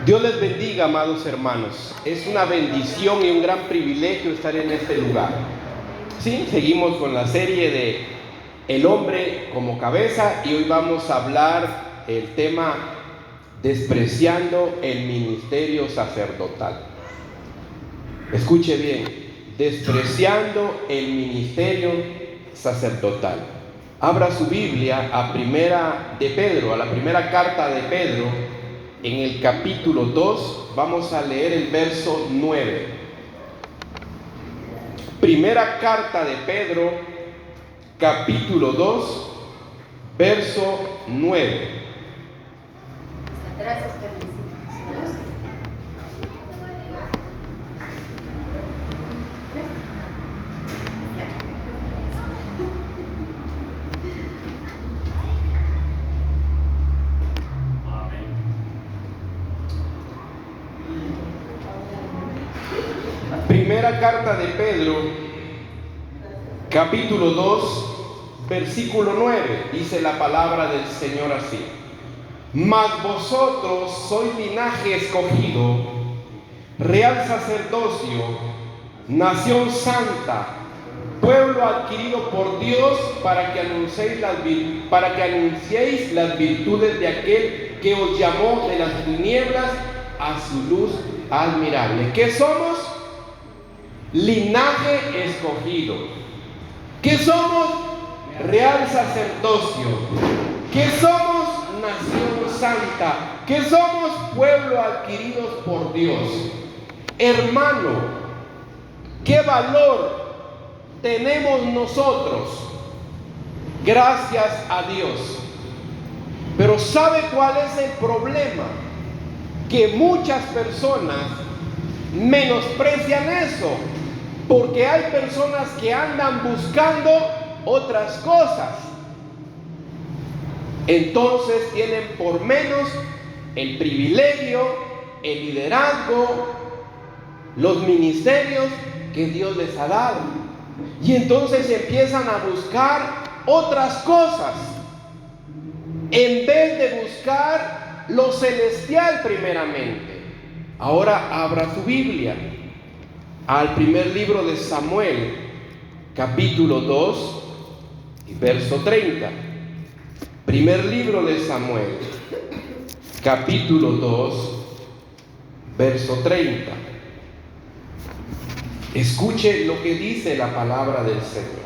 Dios les bendiga, amados hermanos. Es una bendición y un gran privilegio estar en este lugar. Sí, seguimos con la serie de El hombre como cabeza y hoy vamos a hablar el tema despreciando el ministerio sacerdotal. Escuche bien, despreciando el ministerio sacerdotal. Abra su Biblia a la primera carta de Pedro, en el capítulo 2, vamos a leer el verso 9. Primera carta de Pedro, capítulo 2, verso 9. Gracias, Primera carta de Pedro, capítulo 2, versículo 9, dice la palabra del Señor así: Mas vosotros sois linaje escogido, real sacerdocio, nación santa, pueblo adquirido por Dios, para que anunciéis las virtudes de aquel que os llamó de las tinieblas a su luz admirable. ¿Qué somos? Linaje escogido. ¿Qué somos? Real sacerdocio. ¿Qué somos? Nación santa. ¿Qué somos? Pueblo adquiridos por Dios. Hermano, ¿qué valor tenemos nosotros? Gracias a Dios. Pero ¿sabe cuál es el problema? Que muchas personas menosprecian eso, porque hay personas que andan buscando otras cosas. Entonces tienen por menos el privilegio, el liderazgo, los ministerios que Dios les ha dado. Y entonces empiezan a buscar otras cosas en vez de buscar lo celestial primeramente. Ahora abra su Biblia al primer libro de Samuel, capítulo 2, verso 30. Primer libro de Samuel, capítulo 2, verso 30. Escuche lo que dice la palabra del Señor.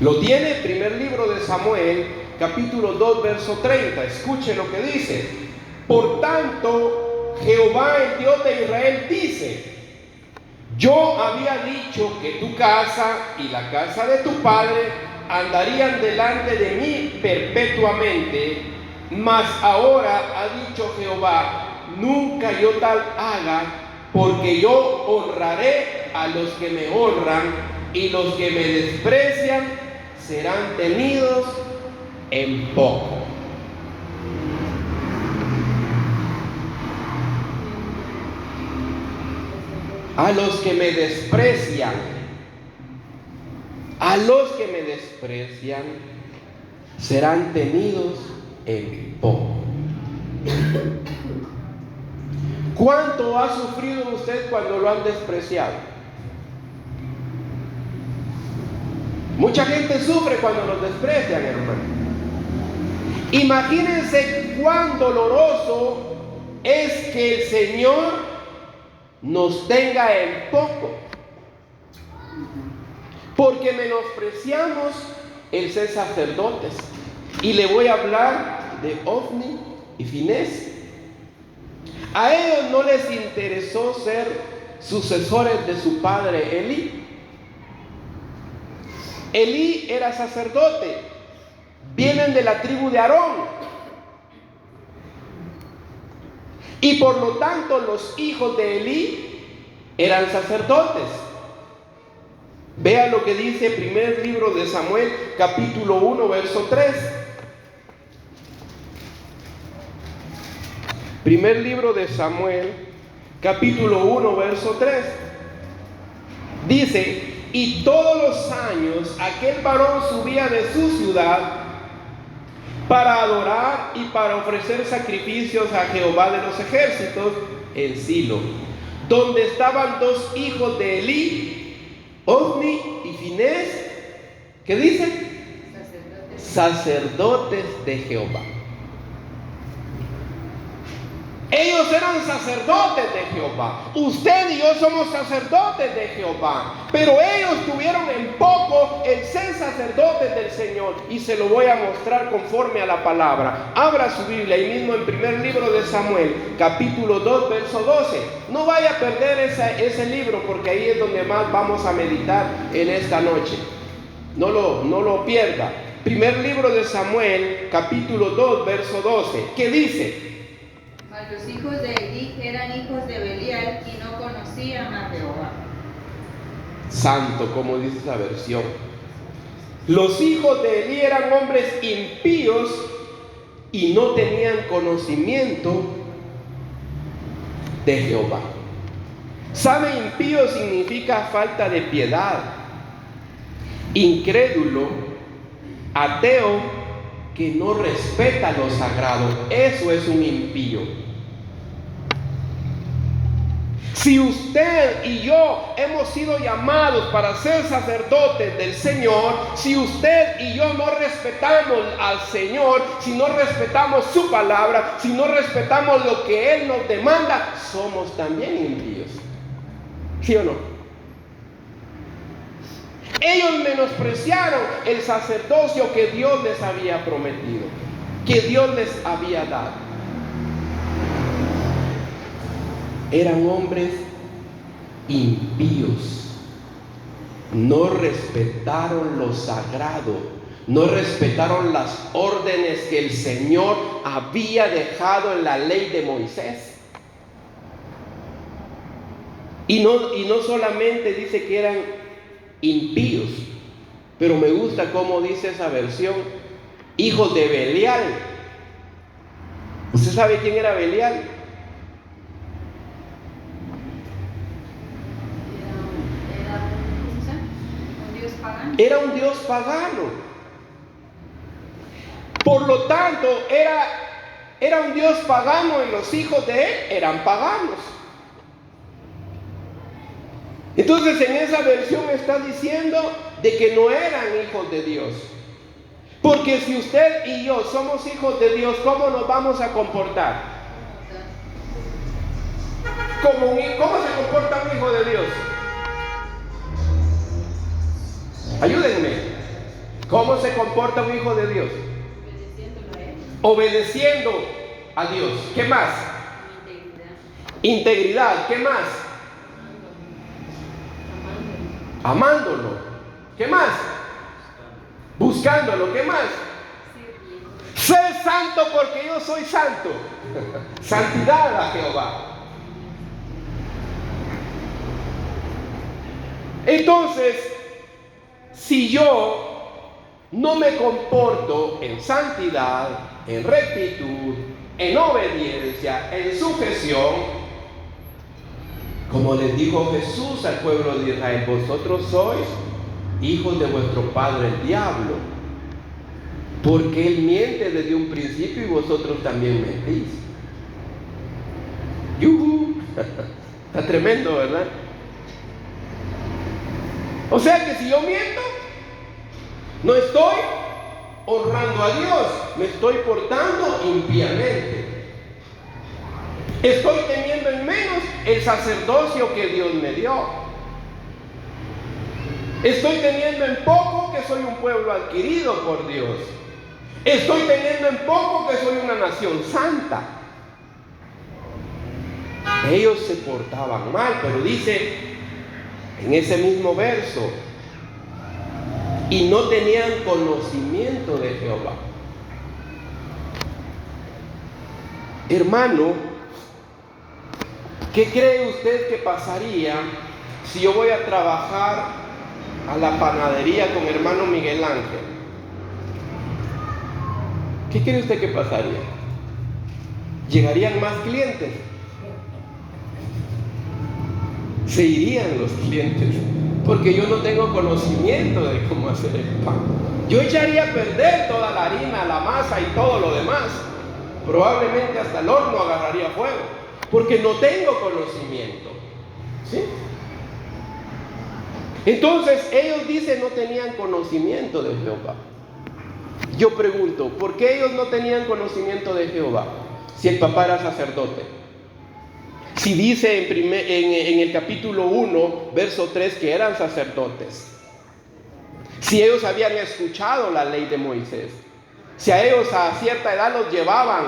Lo tiene, primer libro de Samuel, capítulo 2, verso 30. Escuche lo que dice. Por tanto, Jehová, el Dios de Israel, dice: Yo había dicho que tu casa y la casa de tu padre andarían delante de mí perpetuamente, mas ahora ha dicho Jehová: nunca yo tal haga, porque yo honraré a los que me honran, y los que me desprecian serán tenidos en poco. A los que me desprecian, serán tenidos en poco. ¿Cuánto ha sufrido usted cuando lo han despreciado? Mucha gente sufre cuando los desprecian, hermano. Imagínense cuán doloroso es que el Señor nos tenga en poco, porque menospreciamos el ser sacerdotes. Y le voy a hablar de Ofni y Finés. A ellos no les interesó ser sucesores de su padre Elí. Elí era sacerdote, vienen de la tribu de Aarón. Y por lo tanto los hijos de Elí eran sacerdotes. Vea lo que dice primer libro de Samuel, capítulo 1, verso 3. Primer libro de Samuel, capítulo 1, verso 3. Dice: y todos los años aquel varón subía de su ciudad para adorar y para ofrecer sacrificios a Jehová de los ejércitos en Silo, donde estaban dos hijos de Elí, Ofni y Finés, ¿qué dice? Sacerdotes de Jehová. Ellos eran sacerdotes de Jehová. Usted y yo somos sacerdotes de Jehová. Pero ellos tuvieron en poco el ser sacerdotes del Señor. Y se lo voy a mostrar conforme a la palabra. Abra su Biblia ahí mismo en primer libro de Samuel, capítulo 2, verso 12. No vaya a perder ese libro, porque ahí es donde más vamos a meditar en esta noche. No lo pierda. Primer libro de Samuel, capítulo 2, verso 12. ¿Qué dice? Mas los hijos de Elí eran hijos de Belial y no conocían a Jehová. Santo, como dice esa versión. Los hijos de Elí eran hombres impíos y no tenían conocimiento de Jehová. ¿Sabe? Impío significa falta de piedad, incrédulo, ateo, que no respeta lo sagrado. Eso es un impío. Si usted y yo hemos sido llamados para ser sacerdotes del Señor, si usted y yo no respetamos al Señor, si no respetamos su palabra, si no respetamos lo que Él nos demanda, somos también impíos. ¿Sí o no? Ellos menospreciaron el sacerdocio que Dios les había prometido, que Dios les había dado. Eran hombres impíos. No respetaron lo sagrado, no respetaron las órdenes que el Señor había dejado en la ley de Moisés. Y no solamente dice que eran impíos, pero me gusta cómo dice esa versión, hijos de Belial. ¿Usted sabe quién era Belial? Era un dios pagano. Por lo tanto, era un dios pagano, y los hijos de él eran paganos. Entonces en esa versión está diciendo de que no eran hijos de Dios. Porque si usted y yo somos hijos de Dios, ¿cómo nos vamos a comportar? ¿Cómo se comporta un hijo de Dios? Ayúdenme. ¿Cómo se comporta un hijo de Dios? Obedeciendo a Dios. ¿Qué más? Integridad. ¿Qué más? Amándolo. ¿Qué más? Buscándolo. ¿Qué más? Sé santo porque yo soy santo. Santidad a Jehová. Entonces, si yo no me comporto en santidad, en rectitud, en obediencia, en sujeción, como les dijo Jesús al pueblo de Israel, vosotros sois hijos de vuestro padre el diablo, porque él miente desde un principio y vosotros también mentís. ¡Yuhu! Está tremendo, ¿verdad? O sea que si yo miento, no estoy honrando a Dios, me estoy portando impíamente. Estoy teniendo en menos el sacerdocio que Dios me dio. Estoy teniendo en poco que soy un pueblo adquirido por Dios. Estoy teniendo en poco que soy una nación santa. Ellos se portaban mal, pero dice en ese mismo verso, y no tenían conocimiento de Jehová. Hermano, ¿qué cree usted que pasaría si yo voy a trabajar a la panadería con hermano Miguel Ángel? ¿Qué cree usted que pasaría? ¿Llegarían más clientes? Se irían los clientes, Porque yo no tengo conocimiento de cómo hacer el pan. Yo echaría a perder toda la harina, la masa y todo lo demás. Probablemente hasta el horno agarraría fuego, porque no tengo conocimiento. ¿Sí? Entonces ellos dicen no tenían conocimiento de Jehová. Yo pregunto, ¿por qué ellos no tenían conocimiento de Jehová? Si el papá era sacerdote. Si dice en el capítulo 1, verso 3, que eran sacerdotes. Si ellos habían escuchado la ley de Moisés. Si a ellos a cierta edad los llevaban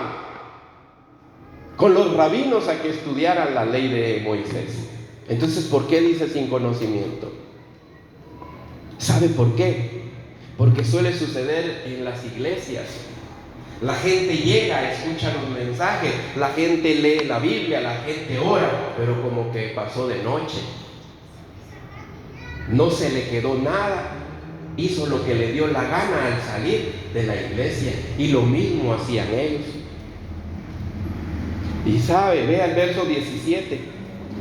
con los rabinos a que estudiaran la ley de Moisés. Entonces, ¿por qué dice sin conocimiento? ¿Sabe por qué? Porque suele suceder en las iglesias. La gente llega, escucha los mensajes, la gente lee la Biblia, la gente ora, pero como que pasó de noche. No se le quedó nada, hizo lo que le dio la gana al salir de la iglesia, y lo mismo hacían ellos. Y sabe, vea el verso 17,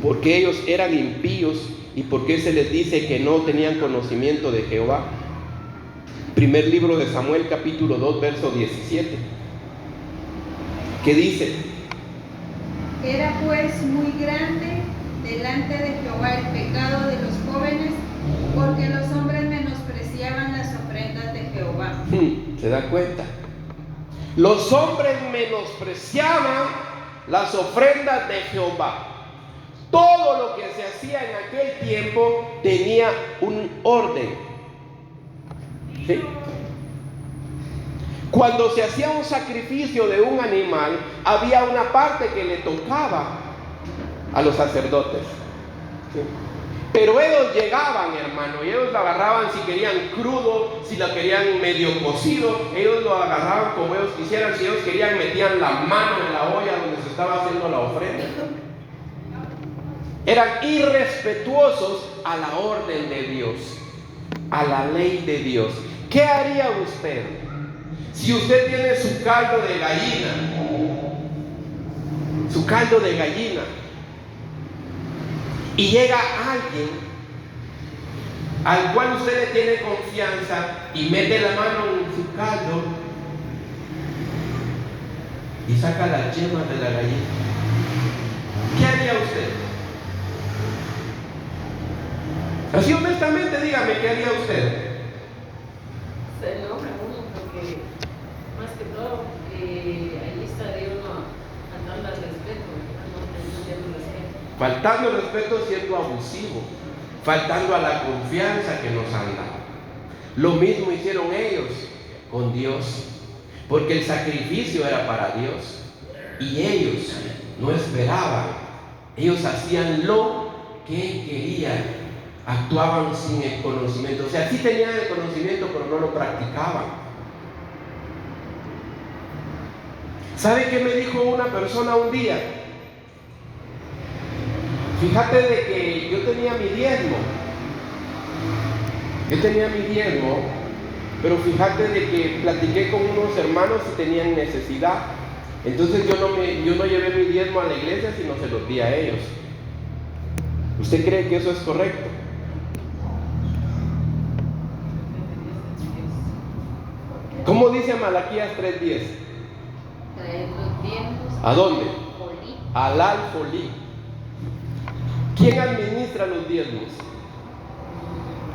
porque ellos eran impíos y porque se les dice que no tenían conocimiento de Jehová. Primer libro de Samuel, capítulo 2, verso 17. ¿Qué dice? Era pues muy grande delante de Jehová el pecado de los jóvenes, porque los hombres menospreciaban las ofrendas de Jehová. ¿Se da cuenta? Los hombres menospreciaban las ofrendas de Jehová. Todo lo que se hacía en aquel tiempo tenía un orden. ¿Sí? Cuando se hacía un sacrificio de un animal, había una parte que le tocaba a los sacerdotes. ¿Sí? Pero ellos llegaban, hermano, y ellos lo agarraban si querían crudo, si lo querían medio cocido, ellos lo agarraban como ellos quisieran. Si ellos querían, metían la mano en la olla donde se estaba haciendo la ofrenda. Eran irrespetuosos a la orden de Dios, a la ley de Dios. ¿Qué haría usted si usted tiene su caldo de gallina? Su caldo de gallina. Y llega alguien al cual usted le tiene confianza y mete la mano en su caldo y saca las yemas de la gallina. ¿Qué haría usted? Así honestamente, dígame, ¿qué haría usted? Se enoja uno porque, más que todo, ahí está Dios faltando al respeto, no teniendo respeto. Faltando el respeto, siendo abusivo, faltando a la confianza que nos han dado. Lo mismo hicieron ellos con Dios, porque el sacrificio era para Dios y ellos no esperaban, ellos hacían lo que querían. Actuaban sin el conocimiento. O sea, sí tenían el conocimiento, pero no lo practicaban. ¿Sabe qué me dijo una persona un día? Fíjate de que yo tenía mi diezmo. Pero fíjate de que platiqué con unos hermanos y tenían necesidad. Entonces yo no llevé mi diezmo a la iglesia, sino se los di a ellos. ¿Usted cree que eso es correcto? ¿Cómo dice Malaquías 3:10? Traed los diezmos. ¿A dónde? Folí. Al alfolí. ¿Quién administra los diezmos?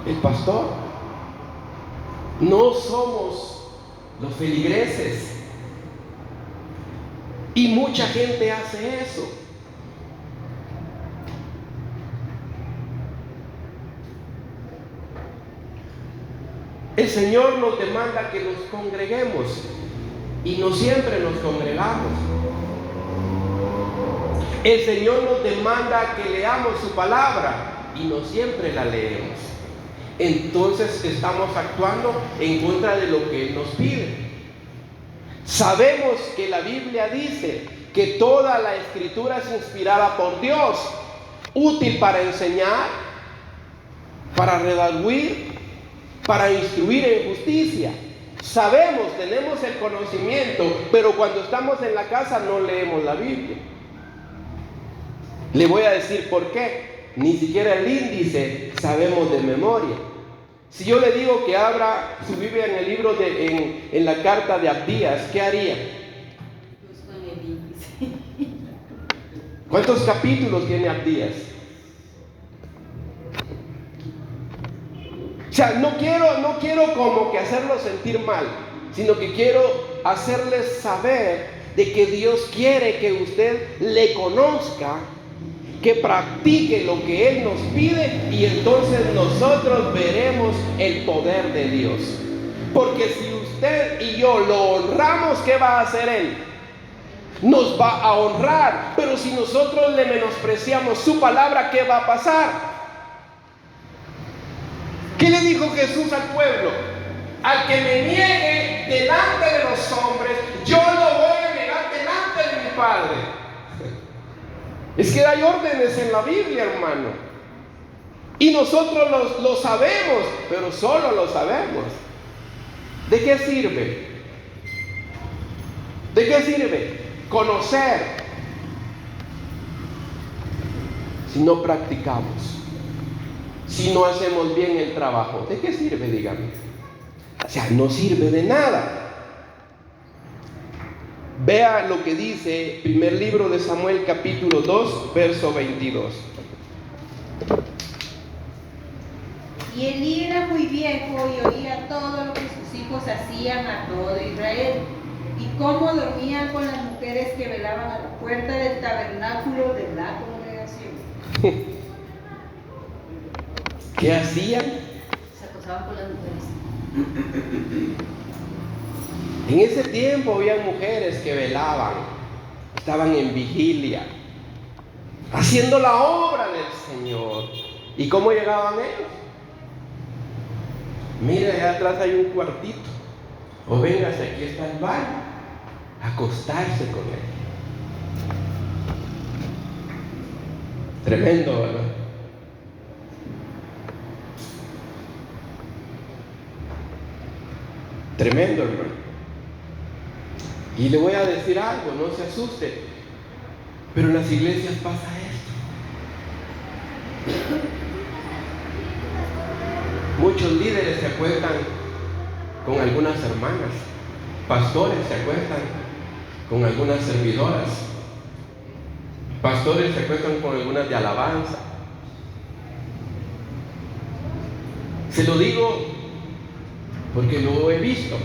El pastor. No somos los feligreses. Y mucha gente hace eso. El Señor nos demanda que nos congreguemos y no siempre nos congregamos. El Señor nos demanda que leamos su palabra y no siempre la leemos. Entonces estamos actuando en contra de lo que Él nos pide. Sabemos que la Biblia dice que toda la Escritura es inspirada por Dios, útil para enseñar, para redarguir, para instruir en justicia. Sabemos, tenemos el conocimiento, pero cuando estamos en la casa no leemos la Biblia. Le voy a decir por qué. ni siquiera el índice sabemos de memoria. Si yo le digo que abra su Biblia en el libro en la carta de Abdías, ¿qué haría? Busco en el índice. ¿Cuántos capítulos tiene Abdías? O sea, no quiero como que hacerlo sentir mal, sino que quiero hacerles saber de que Dios quiere que usted le conozca, que practique lo que Él nos pide, y entonces nosotros veremos el poder de Dios. Porque si usted y yo lo honramos, ¿qué va a hacer Él? Nos va a honrar. Pero si nosotros le menospreciamos su palabra, ¿qué va a pasar? ¿Qué le dijo Jesús al pueblo? Al que me niegue delante de los hombres, yo lo voy a negar delante de mi Padre. Es que hay órdenes en la Biblia, hermano. Y nosotros lo sabemos, pero solo lo sabemos. ¿De qué sirve? ¿De qué sirve conocer si no practicamos? Si no hacemos bien el trabajo, ¿de qué sirve, dígame? O sea, no sirve de nada. Vea lo que dice primer libro de Samuel, capítulo 2, verso 22. Y Elí era muy viejo y oía todo lo que sus hijos hacían a todo Israel, y cómo dormían con las mujeres que velaban a la puerta del tabernáculo de la congregación. ¿Qué hacían? Se acosaban con las mujeres. En ese tiempo había mujeres que velaban, estaban en vigilia, haciendo la obra del Señor. ¿Y cómo llegaban ellos? Mire, allá atrás hay un cuartito, o véngase, aquí está el baño, acostarse con él. Tremendo, ¿verdad? Tremendo, hermano. Y le voy a decir algo, no se asuste, pero en las iglesias pasa esto. Muchos líderes se acuestan con algunas hermanas, pastores se acuestan con algunas servidoras, pastores se acuestan con algunas de alabanza. Se lo digo porque lo he visto.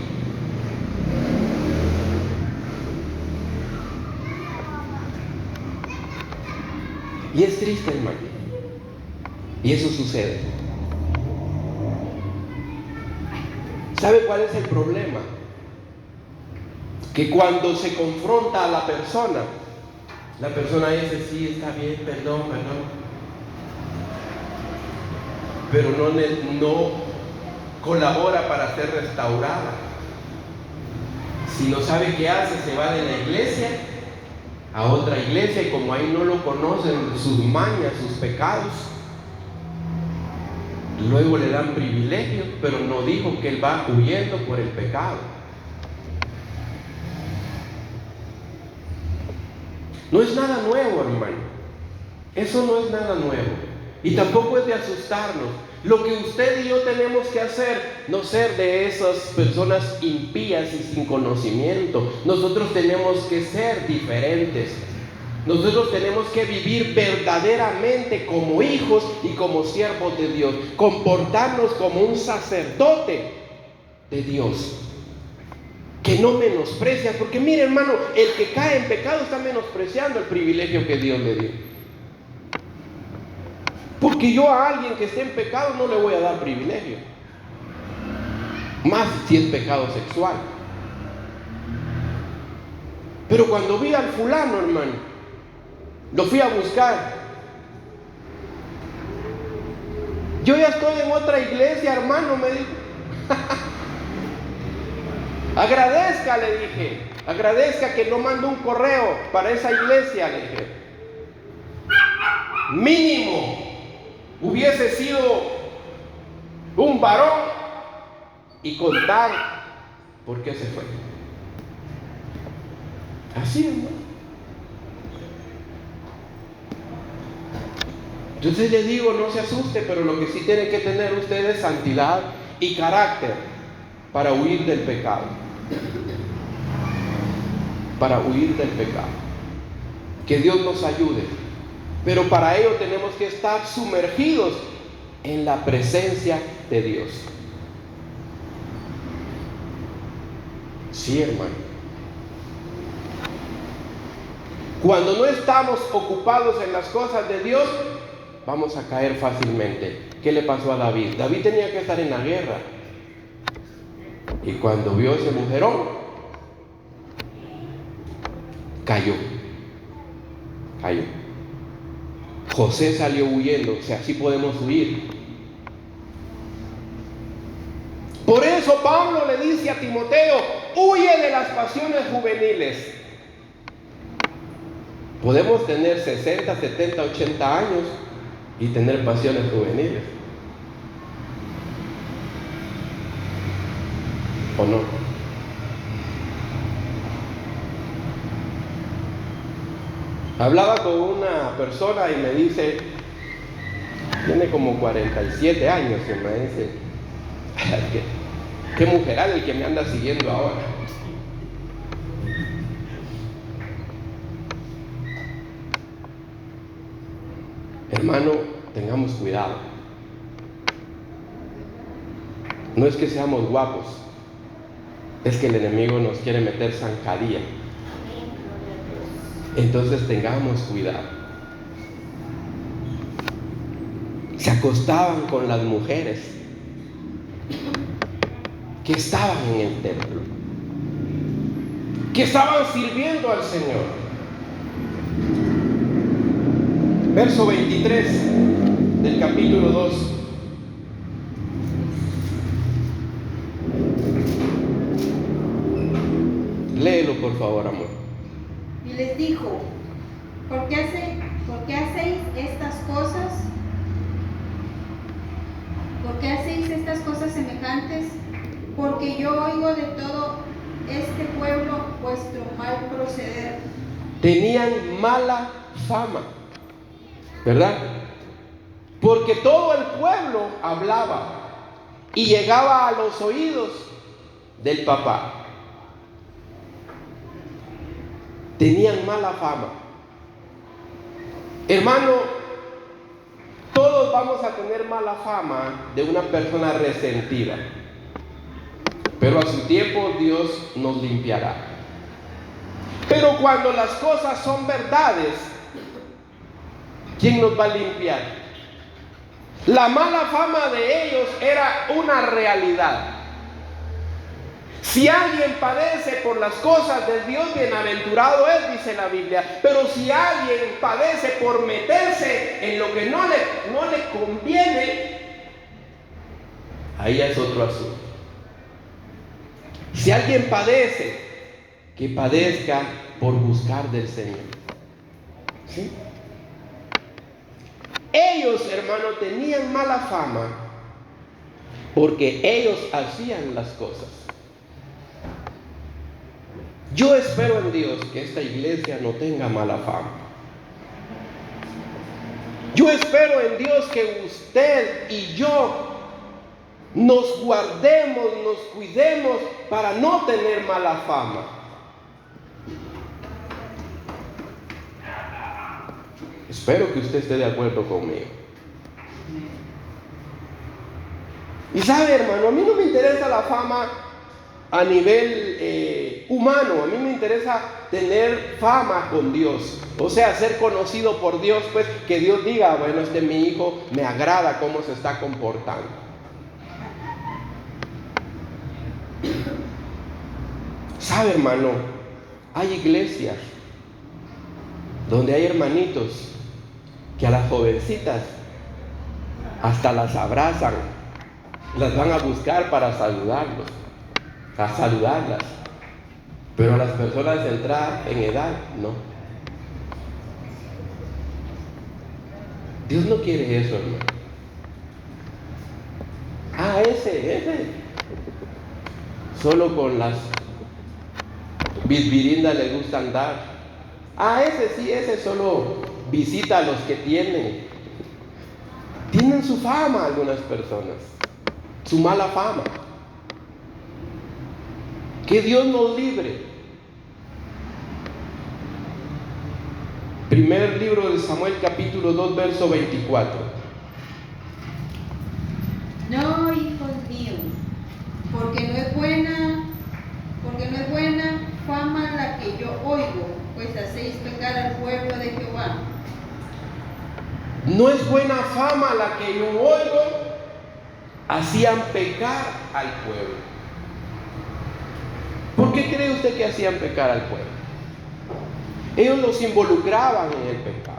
Y es triste, hermano. Y eso sucede. ¿Sabe cuál es el problema? Que cuando se confronta a la persona dice, sí, está bien, perdón. Pero no colabora para ser restaurada. Si no sabe qué hace, se va de la iglesia a otra iglesia, y como ahí no lo conocen, sus mañas, sus pecados, luego le dan privilegios, pero no dijo que él va huyendo por el pecado. No es nada nuevo, hermano. Eso no es nada nuevo. Y tampoco es de asustarnos. Lo que usted y yo tenemos que hacer, no ser de esas personas impías y sin conocimiento. Nosotros tenemos que ser diferentes. Nosotros tenemos que vivir verdaderamente como hijos y como siervos de Dios. Comportarnos como un sacerdote de Dios, que no menosprecia. Porque mire, hermano, el que cae en pecado está menospreciando el privilegio que Dios le dio. Porque yo a alguien que esté en pecado no le voy a dar privilegio. Más si es pecado sexual. Pero cuando vi al fulano, hermano, lo fui a buscar. Yo ya estoy en otra iglesia, hermano, me dijo. Agradezca, le dije. Agradezca que no mando un correo para esa iglesia, le dije. Mínimo hubiese sido un varón y contar por qué se fue. Así, hermano. Entonces le digo, no se asuste, pero lo que sí tiene que tener usted es santidad y carácter para huir del pecado. Para huir del pecado. Que Dios nos ayude. Pero para ello tenemos que estar sumergidos en la presencia de Dios. Sí, hermano. Cuando no estamos ocupados en las cosas de Dios, vamos a caer fácilmente. ¿Qué le pasó a David? David tenía que estar en la guerra. Y cuando vio ese mujerón, cayó. José salió huyendo. O sea, así podemos huir. Por eso Pablo le dice a Timoteo: huye de las pasiones juveniles. Podemos tener 60, 70, 80 años y tener pasiones juveniles. ¿O no? Hablaba con una persona y me dice, tiene como 47 años, y me dice, ¿qué mujeral el que me anda siguiendo ahora? Hermano, tengamos cuidado. No es que seamos guapos, es que el enemigo nos quiere meter zancadilla. Entonces tengamos cuidado. Se acostaban con las mujeres que estaban en el templo, que estaban sirviendo al Señor. Verso 23 del capítulo 2. Léelo, por favor, amor. Y les dijo: ¿Por qué hacéis estas cosas? ¿Por qué hacéis estas cosas semejantes? Porque yo oigo de todo este pueblo vuestro mal proceder. Tenían mala fama, ¿verdad? Porque todo el pueblo hablaba y llegaba a los oídos del papá. Tenían mala fama. Hermano, todos vamos a tener mala fama de una persona resentida, pero a su tiempo Dios nos limpiará. Pero cuando las cosas son verdades, ¿quién nos va a limpiar? La mala fama de ellos era una realidad. Si alguien padece por las cosas de Dios, bienaventurado es, dice la Biblia. Pero si alguien padece por meterse en lo que no le conviene, ahí es otro asunto. Si alguien padece, que padezca por buscar del Señor. ¿Sí? Ellos, hermano, tenían mala fama porque ellos hacían las cosas. Yo espero en Dios que esta iglesia no tenga mala fama. Yo espero en Dios que usted y yo nos guardemos, nos cuidemos para no tener mala fama. Espero que usted esté de acuerdo conmigo. Y sabe, hermano, a mí no me interesa la fama a nivel humano. A mí me interesa tener fama con Dios. O sea, ser conocido por Dios, pues que Dios diga, bueno, mi hijo me agrada cómo se está comportando. ¿Sabe, hermano? Hay iglesias donde hay hermanitos que a las jovencitas hasta las abrazan, las van a buscar para saludarlas, pero a las personas de entrar en edad, no. Dios no quiere eso, hermano. Ese. Solo con las bisbirindas le gusta andar. Ese solo visita a los que tienen. Tienen su fama algunas personas, su mala fama. Que Dios nos libre. Primer libro de Samuel, capítulo 2, verso 24. No, hijos míos, porque no es buena fama la que yo oigo, pues hacéis pecar al pueblo de Jehová. No es buena fama la que yo oigo, hacían pecar al pueblo. ¿Por qué cree usted que hacían pecar al pueblo? Ellos los involucraban en el pecado.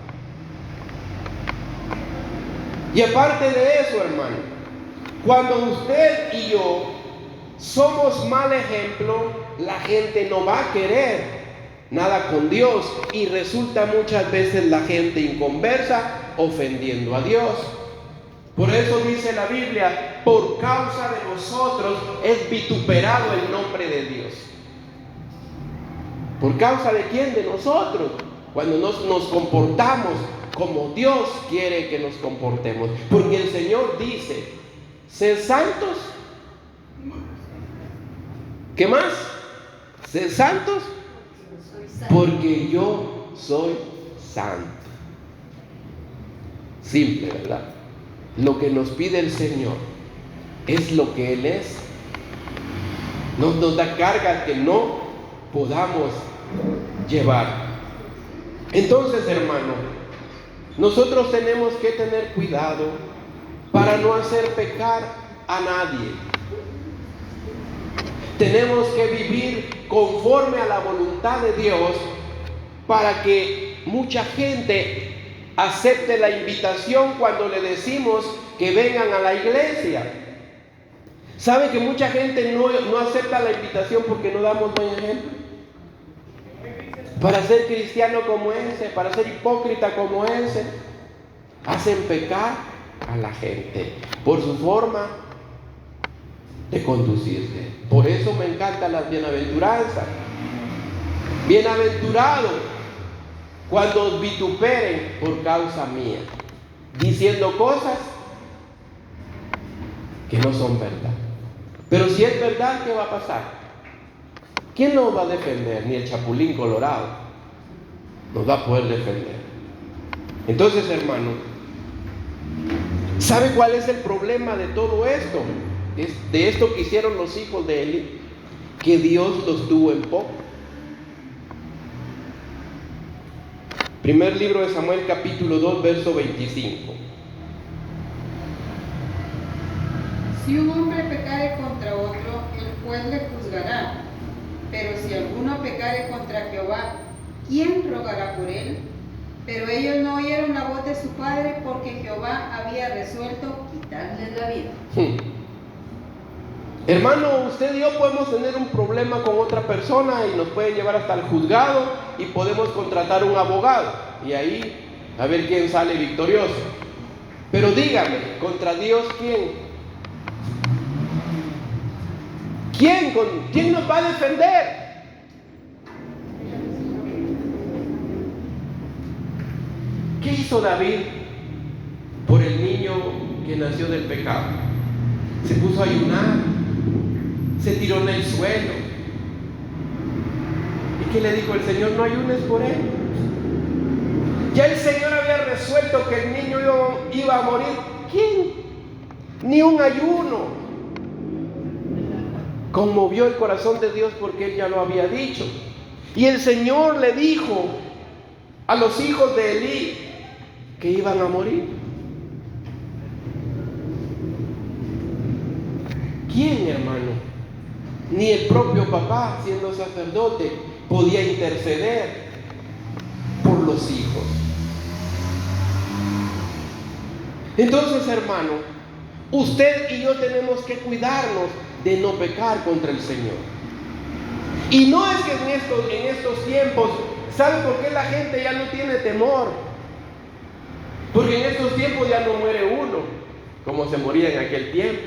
Y aparte de eso, hermano, cuando usted y yo somos mal ejemplo, la gente no va a querer nada con Dios y resulta muchas veces la gente inconversa ofendiendo a Dios. Por eso dice la Biblia, por causa de nosotros es vituperado el nombre de Dios. ¿Por causa de quién? De nosotros. Cuando nos comportamos como Dios quiere que nos comportemos. Porque el Señor dice, sed santos. ¿Qué más? Sed santos porque yo soy santo. Simple, ¿verdad? Lo que nos pide el Señor es lo que Él es. Nos da cargas que no podamos llevar. Entonces, hermano, nosotros tenemos que tener cuidado para no hacer pecar a nadie. Tenemos que vivir conforme a la voluntad de Dios para que mucha gente acepte la invitación cuando le decimos que vengan a la iglesia. ¿Sabe que mucha gente no acepta la invitación porque no damos buen ejemplo? Para ser cristiano como ese, para ser hipócrita como ese, hacen pecar a la gente por su forma de conducirse. Por eso me encantan las bienaventuranzas. Bienaventurado cuando os vituperen por causa mía, diciendo cosas que no son verdad. Pero si es verdad, ¿qué va a pasar? ¿Quién nos va a defender? Ni el chapulín colorado nos va a poder defender. Entonces, hermano, ¿sabe cuál es el problema de todo esto? De esto que hicieron los hijos de Eli, que Dios los tuvo en poco. Primer libro de Samuel, capítulo 2, verso 25. Si un hombre pecare contra otro, el juez le juzgará. Pero si alguno pecare contra Jehová, ¿quién rogará por él? Pero ellos no oyeron la voz de su padre, porque Jehová había resuelto quitarles la vida. Hermano, usted y yo podemos tener un problema con otra persona y nos puede llevar hasta el juzgado y podemos contratar un abogado y ahí a ver quién sale victorioso. Pero dígame, ¿contra Dios quién? ¿Quién nos va a defender? ¿Qué hizo David por el niño que nació del pecado? Se puso a ayunar, se tiró en el suelo. ¿Y qué le dijo el Señor? No ayunes por él. Ya el Señor había resuelto que el niño iba a morir. ¿Quién? Ni un ayuno conmovió el corazón de Dios porque Él ya lo había dicho. Y el Señor le dijo a los hijos de Elí que iban a morir. ¿Quién, hermano? Ni el propio papá, siendo sacerdote, podía interceder por los hijos. Entonces, hermano, usted y yo tenemos que cuidarnos de no pecar contra el Señor. Y no es que en estos tiempos, ¿sabe por qué la gente ya no tiene temor? Porque en estos tiempos ya no muere uno, como se moría en aquel tiempo.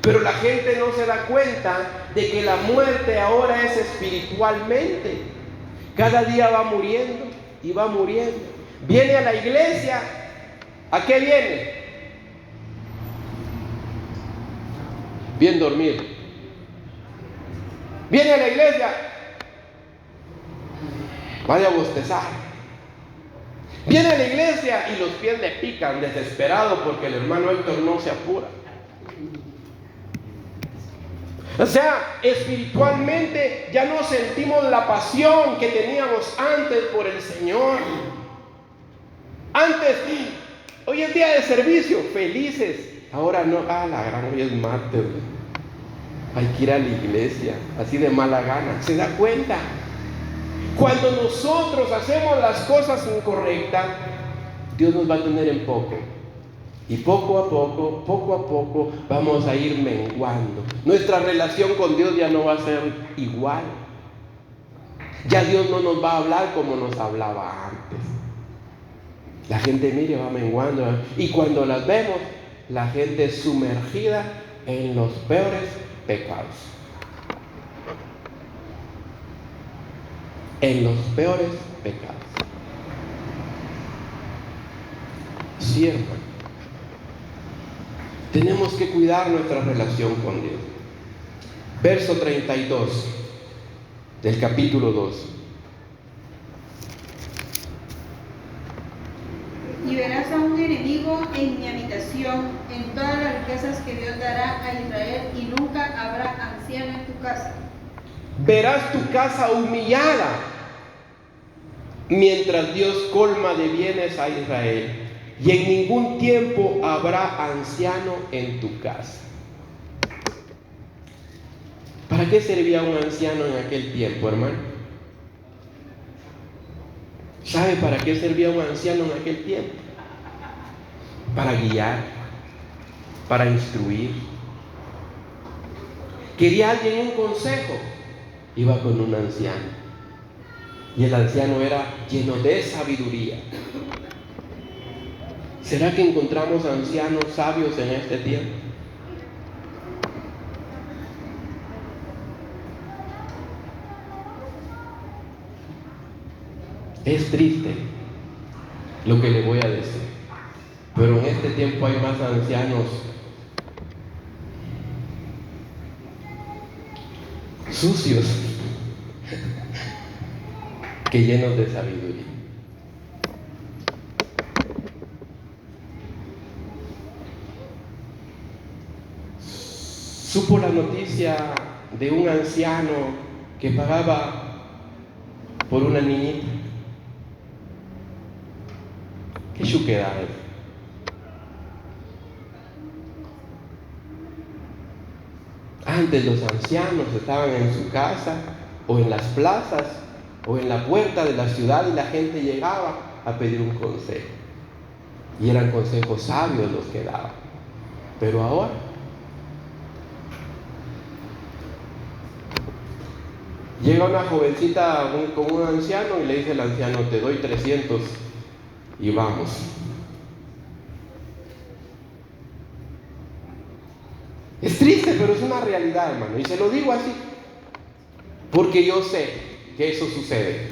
Pero la gente no se da cuenta de que la muerte ahora es espiritualmente. Cada día va muriendo y va muriendo. Viene a la iglesia, ¿a qué viene? bien dormido. Viene a la iglesia, vaya a bostezar. Viene a la iglesia y los pies le pican, desesperado porque el hermano Héctor no se apura. O sea, espiritualmente ya no sentimos la pasión que teníamos antes por el Señor. Antes, hoy es día de servicio, felices. Ahora no, la gran, hoy es martes. Hay que ir a la iglesia, así de mala gana. ¿Se da cuenta? Cuando nosotros hacemos las cosas incorrectas, Dios nos va a tener en poco. Y poco a poco, vamos a ir menguando. Nuestra relación con Dios ya no va a ser igual. Ya Dios no nos va a hablar como nos hablaba antes. La gente, mire, va menguando. Y cuando las vemos, la gente sumergida en los peores pecados. En los peores pecados. Sí, hermano. Tenemos que cuidar nuestra relación con Dios. Verso 32 del capítulo 2. Y verás a un enemigo en mi habitación, en todas las riquezas que Dios dará a Israel, y nunca habrá anciano en tu casa. Verás tu casa humillada, mientras Dios colma de bienes a Israel. Y en ningún tiempo habrá anciano en tu casa. ¿Para qué servía un anciano en aquel tiempo, hermano? ¿Sabe para qué servía un anciano en aquel tiempo? Para guiar, para instruir. ¿Quería alguien un consejo? Iba con un anciano. Y el anciano era lleno de sabiduría. ¿Será que encontramos ancianos sabios en este tiempo? Es triste lo que le voy a decir, pero en este tiempo hay más ancianos sucios que llenos de sabiduría. Supo la noticia de un anciano que pagaba por una niñita. Qué chuquedad es. Antes los ancianos estaban en su casa o en las plazas o en la puerta de la ciudad y la gente llegaba a pedir un consejo. Y eran consejos sabios los que daban. Pero ahora llega una jovencita con un anciano y le dice al anciano: te doy 300 y vamos. Es triste, pero es una realidad, hermano. Y se lo digo así, porque yo sé que eso sucede.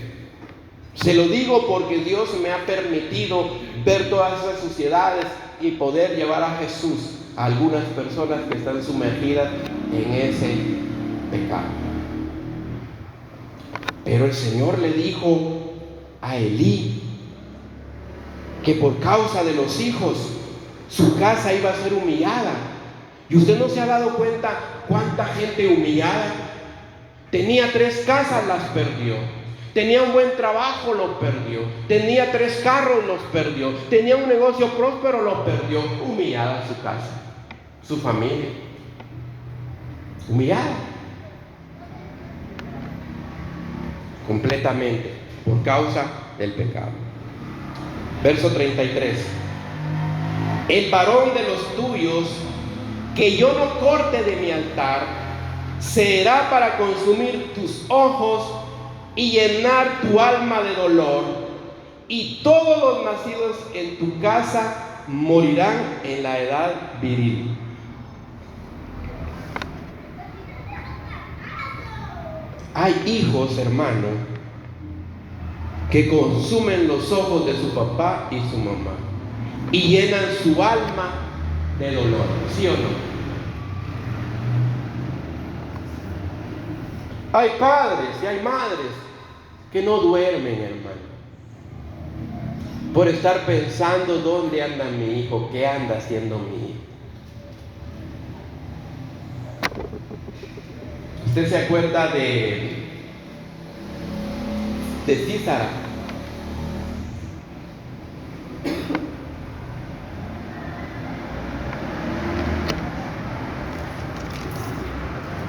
Se lo digo porque Dios me ha permitido ver todas esas suciedades y poder llevar a Jesús a algunas personas que están sumergidas en ese pecado. Pero el Señor le dijo a Elí que por causa de los hijos su casa iba a ser humillada. ¿Y usted no se ha dado cuenta cuánta gente humillada? Tenía 3 casas, las perdió. Tenía un buen trabajo, lo perdió. Tenía 3 carros, los perdió. Tenía un negocio próspero, lo perdió. Humillada su casa, su familia. Humillada. Completamente por causa del pecado. Verso 33. El varón de los tuyos que yo no corte de mi altar será para consumir tus ojos y llenar tu alma de dolor, y todos los nacidos en tu casa morirán en la edad viril. Hay hijos, hermano, que consumen los ojos de su papá y su mamá y llenan su alma de dolor, ¿sí o no? Hay padres y hay madres que no duermen, hermano, por estar pensando dónde anda mi hijo, qué anda haciendo mi hijo. ¿Usted se acuerda de Císara?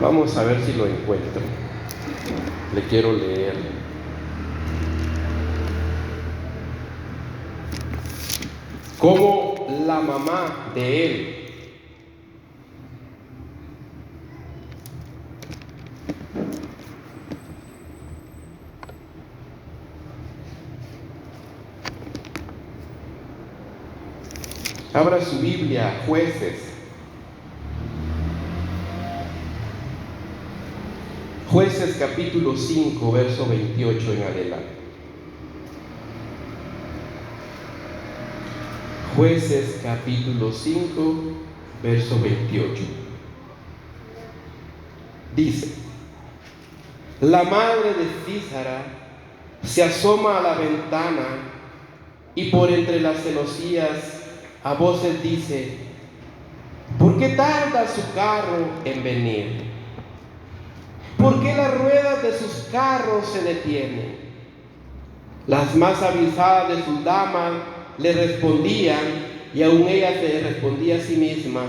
Vamos a ver si lo encuentro. Le quiero leer. Como la mamá de él abra su Biblia, Jueces. Jueces capítulo 5, verso 28 en adelante. Jueces capítulo 5, verso 28. Dice: la madre de Císara se asoma a la ventana y por entre las celosías a voces dice: ¿por qué tarda su carro en venir? ¿Por qué las ruedas de sus carros se detienen? Las más avisadas de sus damas le respondían, y aún ella se respondía a sí misma: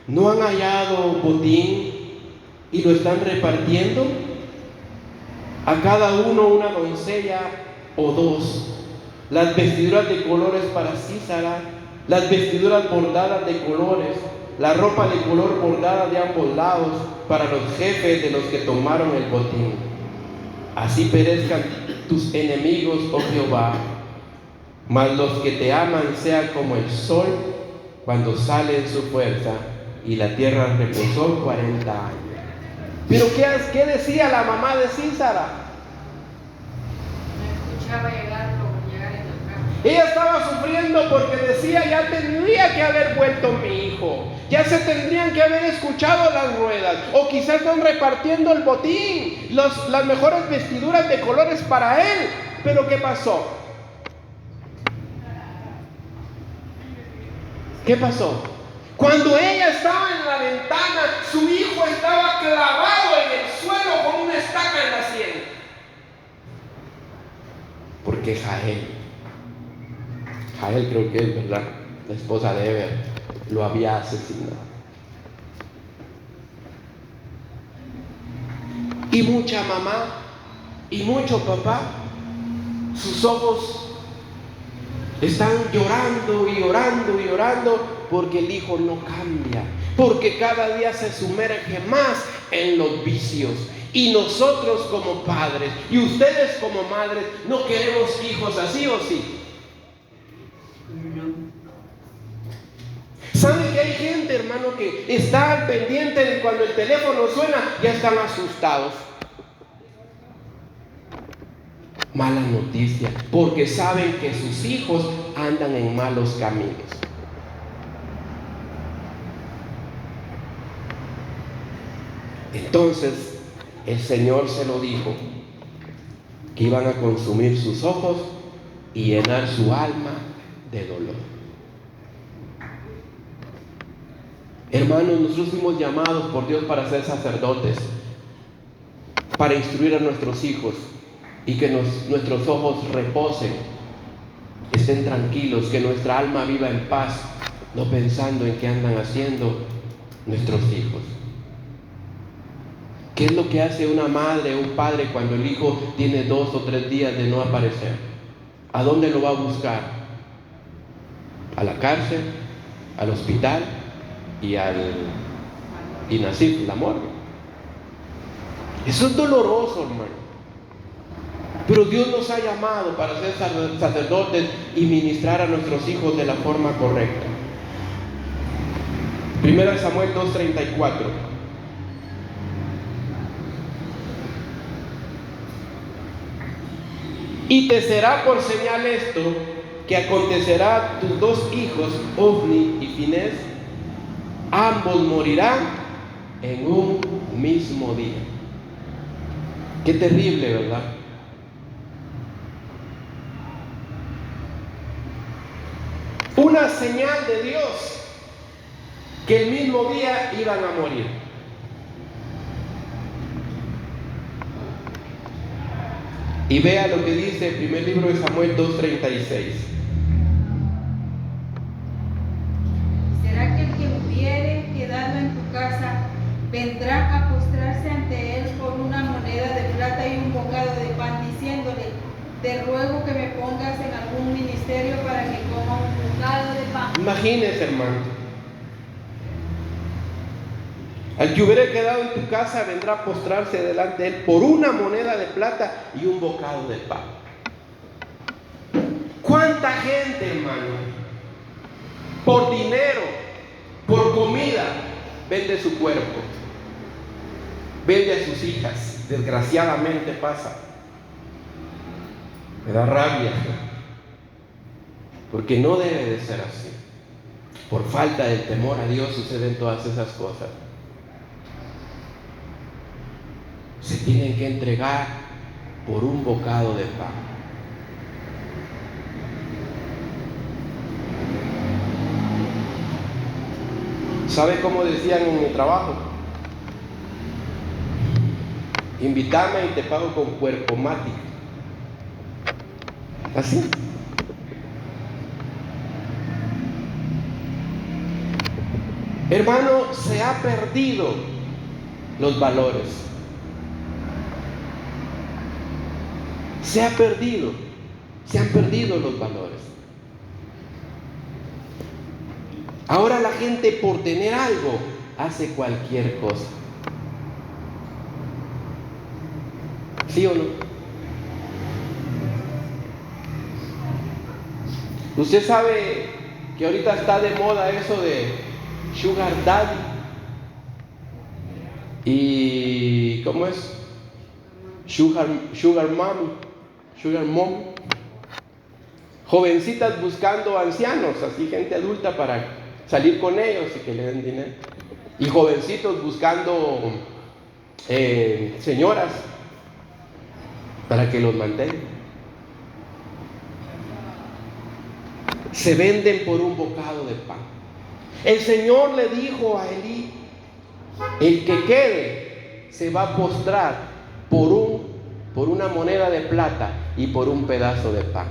¿no han hallado botín y lo están repartiendo? A cada uno una doncella o dos. Las vestiduras de colores para Císara, las vestiduras bordadas de colores, la ropa de color bordada de ambos lados para los jefes de los que tomaron el botín. Así perezcan tus enemigos, oh Jehová, mas los que te aman sean como el sol cuando sale en su fuerza. Y la tierra reposó 40 años. Pero ¿qué decía la mamá de Císara? Me escuchaba llegar en el carro. Ella estaba sufriendo porque decía: ya tendría que haber vuelto mi hijo, ya se tendrían que haber escuchado las ruedas, o quizás están repartiendo el botín, las mejores vestiduras de colores para él. Pero ¿qué pasó? ¿Qué pasó? Cuando ella estaba en la ventana, su hijo estaba clavado en el suelo con una estaca en la sien. Porque Jael creo que es verdad, la esposa de Eber, lo había asesinado. Y mucha mamá y mucho papá, sus ojos están llorando y llorando y llorando porque el hijo no cambia, porque cada día se sumerge más en los vicios. Y nosotros como padres y ustedes como madres no queremos hijos así, ¿o sí? ¿Sabe que hay gente, hermano, que está al pendiente de cuando el teléfono suena, ya están asustados? Mala noticia, porque saben que sus hijos andan en malos caminos. Entonces el Señor se lo dijo, que iban a consumir sus ojos y llenar su alma de dolor. Hermanos, nosotros fuimos llamados por Dios para ser sacerdotes, para instruir a nuestros hijos y que nuestros ojos reposen, estén tranquilos, que nuestra alma viva en paz, no pensando en qué andan haciendo nuestros hijos. ¿Qué es lo que hace una madre o un padre cuando el hijo tiene 2 o 3 días de no aparecer? ¿A dónde lo va a buscar? ¿A la cárcel? ¿Al hospital? Y al INASIF, la morgue. Eso es doloroso, hermano. Pero Dios nos ha llamado para ser sacerdotes y ministrar a nuestros hijos de la forma correcta. 1 Samuel 2:34. Y te será por señal esto, que acontecerá a tus 2 hijos, Ofni y Finés, ambos morirán en un mismo día. Qué terrible, ¿verdad? Una señal de Dios que el mismo día iban a morir. Y vea lo que dice el primer libro de Samuel 2:36. ¿Será que el que hubiere quedado en tu casa vendrá a postrarse ante él con una moneda de plata y un bocado de pan, diciéndole: te ruego que me pongas en algún ministerio para que coma un bocado de pan? Imagínese, hermano. Al que hubiera quedado en tu casa vendrá a postrarse delante de él por una moneda de plata y un bocado de pan. ¿Cuánta gente, hermano, por dinero, por comida, vende su cuerpo? Vende a sus hijas. Desgraciadamente pasa. Me da rabia, porque no debe de ser así. Por falta de temor a Dios suceden todas esas cosas. Se tienen que entregar por un bocado de pan. ¿Sabe cómo decían en mi trabajo? Invítame y te pago con cuerpo mático. Así. Hermano, se ha perdido los valores. Se han perdido los valores. Ahora la gente, por tener algo, hace cualquier cosa. ¿Sí o no? Usted sabe que ahorita está de moda eso de Sugar Daddy y ¿cómo es? Sugar Mom. Jovencitas buscando ancianos, así gente adulta para salir con ellos y que le den dinero. Y jovencitos buscando señoras para que los mantengan. Se venden por un bocado de pan. El Señor le dijo a Elí: el que quede se va a postrar por una moneda de plata y por un pedazo de pan.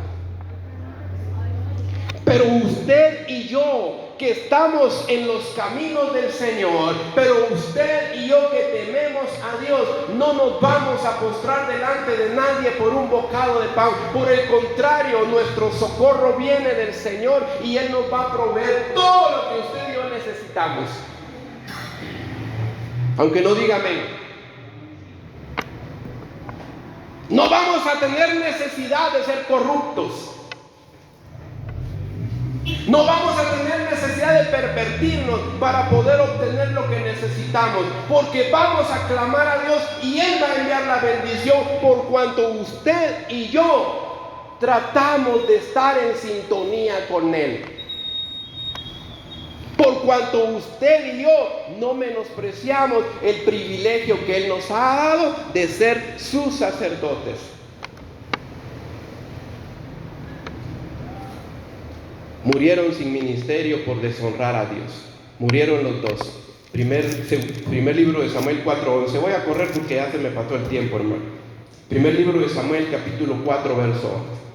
Pero usted y yo, que estamos en los caminos del Señor, pero usted y yo que tememos a Dios, no nos vamos a postrar delante de nadie por un bocado de pan. Por el contrario, nuestro socorro viene del Señor y Él nos va a proveer todo lo que usted y yo necesitamos. Aunque no diga amén. No vamos a tener necesidad de ser corruptos. No vamos a tener necesidad de pervertirnos para poder obtener lo que necesitamos, porque vamos a clamar a Dios y Él va a enviar la bendición, por cuanto usted y yo tratamos de estar en sintonía con Él. Por cuanto usted y yo no menospreciamos el privilegio que Él nos ha dado de ser sus sacerdotes. Murieron sin ministerio por deshonrar a Dios. Murieron los dos. Primer libro de Samuel 4:11. Voy a correr porque ya se me pasó el tiempo, hermano. Primer libro de Samuel, capítulo 4, verso 11.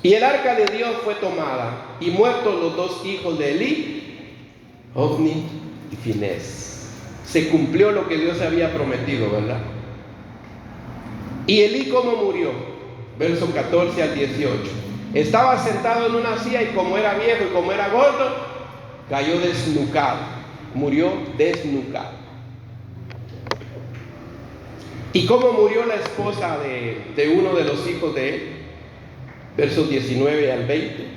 Y el arca de Dios fue tomada, y muertos los dos hijos de Elí, Ofni y Finés. Se cumplió lo que Dios había prometido, ¿verdad? ¿Y Elí cómo murió? Verso 14 al 18. Estaba sentado en una silla y como era viejo y como era gordo, cayó desnucado. Murió desnucado. ¿Y cómo murió la esposa de uno de los hijos de él? Versos 19 al 20.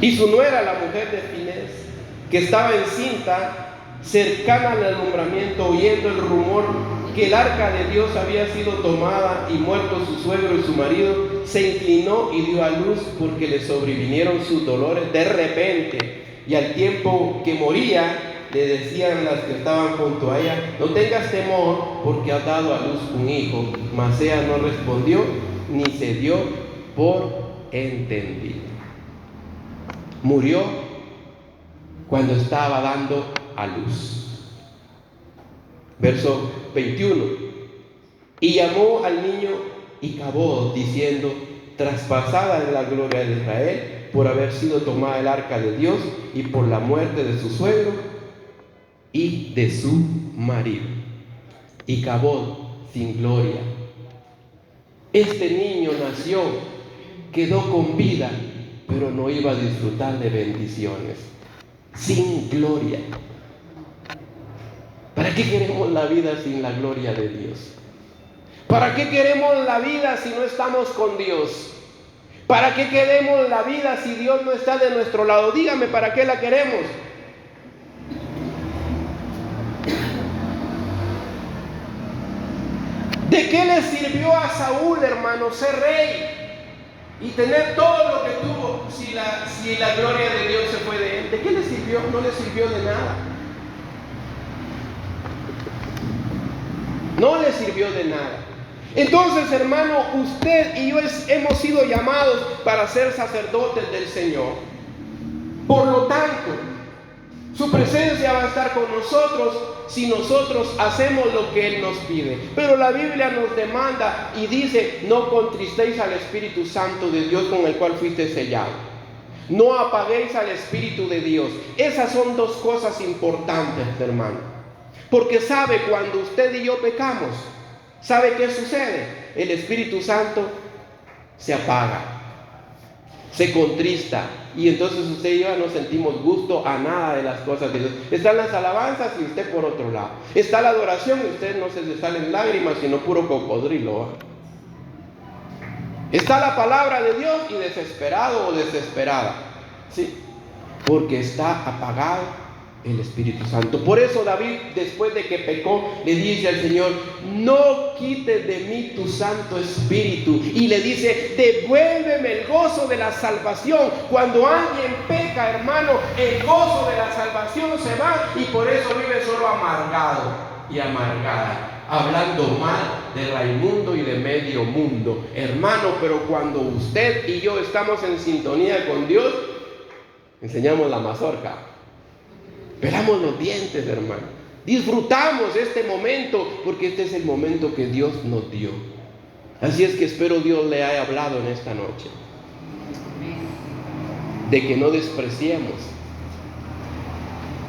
Y su nuera, la mujer de Finés, que estaba encinta, cercana al alumbramiento, oyendo el rumor que el arca de Dios había sido tomada y muerto su suegro y su marido, se inclinó y dio a luz, porque le sobrevinieron sus dolores de repente, y al tiempo que moría le decían las que estaban junto a ella: no tengas temor, porque has dado a luz un hijo. Mas ella no respondió ni se dio por entendido. Murió cuando estaba dando a luz. Verso 21. Y llamó al niño Icabod, diciendo: traspasada es la gloria de Israel por haber sido tomada el arca de Dios y por la muerte de su suegro y de su marido. Icabod, sin gloria. Este niño nació, quedó con vida, pero no iba a disfrutar de bendiciones. Sin gloria. ¿Para qué queremos la vida sin la gloria de Dios? ¿Para qué queremos la vida si no estamos con Dios? ¿Para qué queremos la vida si Dios no está de nuestro lado? Dígame, ¿para qué la queremos? ¿De qué le sirvió a Saúl, hermano, ser rey y tener todo lo que tuvo si la gloria de Dios se fue de él? ¿De qué le sirvió? No le sirvió de nada. No le sirvió de nada. Entonces, hermano, usted y yo hemos sido llamados para ser sacerdotes del Señor. Por lo tanto, su presencia va a estar con nosotros si nosotros hacemos lo que Él nos pide. Pero la Biblia nos demanda y dice: no contristéis al Espíritu Santo de Dios, con el cual fuiste sellado. No apaguéis al Espíritu de Dios. Esas son dos cosas importantes, hermano. Porque sabe, cuando usted y yo pecamos, ¿sabe qué sucede? El Espíritu Santo se apaga, se contrista, y entonces usted y yo no sentimos gusto a nada de las cosas de Dios. Están las alabanzas y usted por otro lado. Está la adoración y usted no se le salen lágrimas, sino puro cocodrilo. Está la palabra de Dios y desesperado o desesperada. Sí, porque está apagado el Espíritu Santo. Por eso David, después de que pecó, le dice al Señor: no quites de mí tu Santo Espíritu. Y le dice: devuélveme el gozo de la salvación. Cuando alguien peca, hermano, el gozo de la salvación se va, y por eso vive solo amargado y amargada, hablando mal de Raimundo y de medio mundo, hermano. Pero cuando usted y yo estamos en sintonía con Dios, enseñamos la mazorca, pelamos los dientes, hermano. Disfrutamos este momento, porque este es el momento que Dios nos dio. Así es que espero Dios le haya hablado en esta noche, de que no despreciemos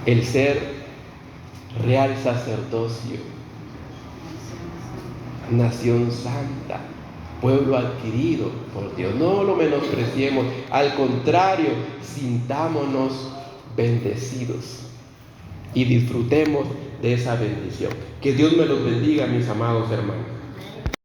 el ser real sacerdocio, nación santa, pueblo adquirido por Dios. No lo menospreciemos, al contrario, sintámonos bendecidos y disfrutemos de esa bendición. Que Dios me los bendiga, mis amados hermanos.